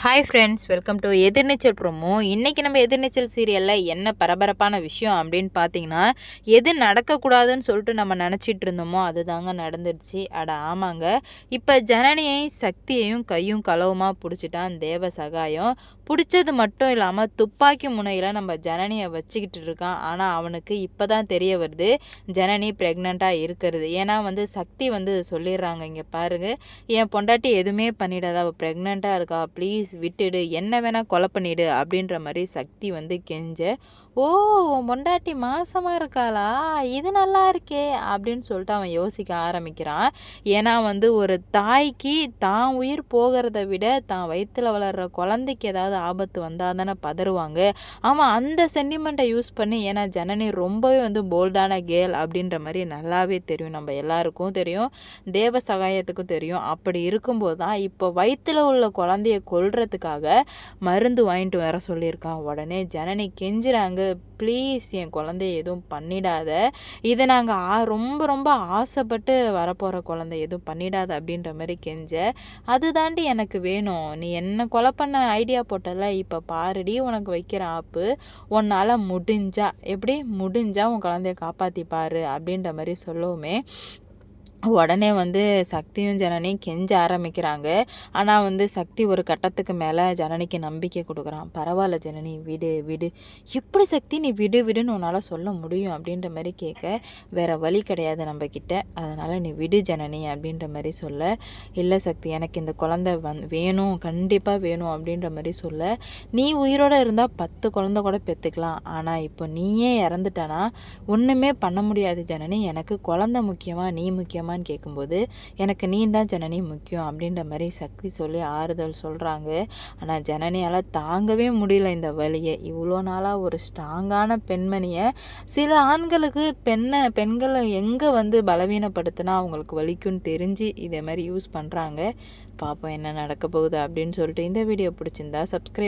Hi friends, welcome to Ethirneechal promo. இன்றைக்கி நம்ம எதிர்நீச்சல் சீரியலில் என்ன பரபரப்பான விஷயம் அப்படின்னு பார்த்தீங்கன்னா, எது நடக்கக்கூடாதுன்னு சொல்லிட்டு நம்ம நினச்சிட்டு இருந்தோமோ அதுதாங்க நடந்துடுச்சு. அட ஆமாங்க, இப்போ ஜனனியையும் சக்தியையும் கையும் களவுமா பிடிச்சிட்டான் தேவ சகாயம். பிடிச்சது மட்டும் இல்லாமல் துப்பாக்கி முனையில் நம்ம ஜனனியை வச்சுக்கிட்டு இருக்கான். ஆனால் அவனுக்கு இப்போ தான் தெரிய வருது ஜனனி ப்ரெக்னெண்ட்டாக இருக்கிறது. ஏன்னா சக்தி சொல்லிடுறாங்க, இங்கே பாருங்க, என் பொண்டாட்டி எதுவுமே பண்ணிடாத, அவள் ப்ரெக்னெண்ட்டாக இருக்கா, ப்ளீஸ் விட்டுடு, என்ன வேணால் கொலை பண்ணிடு அப்படின்ற மாதிரி சக்தி கெஞ்ச, ஓ உன் பொண்டாட்டி மாசமாக இருக்காளா, இது நல்லா இருக்கே அப்படின்னு சொல்லிட்டு அவன் யோசிக்க ஆரம்பிக்கிறான். ஏன்னா ஒரு தாய்க்கு தான் உயிர் போகிறத விட தான் வயிற்றில் வளர்கிற குழந்தைக்கு ஏதாவது ஆபத்து வந்தால் தானே பதறுவாங்க. அவன் அந்த சென்டிமெண்ட்டை யூஸ் பண்ணி, ஏன்னா ஜனனி ரொம்பவே போல்டான கேர்ள் அப்படின்ற மாதிரி நல்லாவே தெரியும், நம்ம எல்லாருக்கும் தெரியும், தேவ சகாயத்துக்கும் தெரியும். அப்படி இருக்கும்போது தான் இப்போ வயிற்றில் உள்ள குழந்தைய கொல்றதுக்காக மருந்து வாங்கிட்டு வர சொல்லியிருக்கான். உடனே ஜனனி கெஞ்சுறாங்க, ப்ளீஸ் என் குழந்தைய எதுவும் பண்ணிடாத, இதை நாங்கள் ரொம்ப ரொம்ப ஆசைப்பட்டு வரப்போகிற குழந்தை எதுவும் பண்ணிடாத அப்படின்ற மாதிரி கெஞ்ச, அது தாண்டி எனக்கு வேணும், நீ என்ன கொலை பண்ண ஐடியா போட்டல, இப்போ பாருடி உனக்கு வைக்கிற ஆப்பு, உன்னால் முடிஞ்சா உன் குழந்தைய காப்பாற்றிப்பாரு அப்படின்ற மாதிரி சொல்லவுமே உடனே சக்தியும் ஜனனியும் கெஞ்ச ஆரம்பிக்கிறாங்க. ஆனால் சக்தி ஒரு கட்டத்துக்கு மேலே ஜனனிக்கு நம்பிக்கை கொடுக்குறான். பரவாயில்ல ஜனனி, விடு விடு, எப்படி சக்தி நீ விடு விடுன்னு உன்னால் சொல்ல முடியும் அப்படின்ற மாதிரி கேட்க, வேறு வழி கிடையாது நம்மக்கிட்ட, அதனால் நீ விடு ஜனனி அப்படின்ற மாதிரி சொல்ல, இல்லை சக்தி எனக்கு இந்த குழந்தை வேணும், கண்டிப்பாக வேணும் அப்படின்ற மாதிரி சொல்ல, நீ உயிரோடு இருந்தால் 10 குழந்தை கூட பெற்றுக்கலாம், ஆனால் இப்போ நீயே இறந்துட்டனா ஒன்றுமே பண்ண முடியாது ஜனனி, எனக்கு குழந்தை முக்கியமா நீ முக்கியமா கேட்கும்போது, எனக்கு நீ தான் ஜனனி முக்கியம் அப்படின்ற மாதிரி சக்தி சொல்லி ஆறுதல் சொல்கிறாங்க. ஆனால் ஜனனியால் தாங்கவே முடியல இந்த வலியை. இவ்வளோ நாளாக ஒரு ஸ்ட்ராங்கான பெண்மணியை சில ஆண்களுக்கு பெண்களை எங்கே பலவீனப்படுத்தினா அவங்களுக்கு வலிக்குன்னு தெரிஞ்சு இதே மாதிரி யூஸ் பண்ணுறாங்க. பார்ப்போம் என்ன நடக்க போகுது அப்படின்னு சொல்லிட்டு. இந்த வீடியோ பிடிச்சிருந்தா சப்ஸ்கிரைப்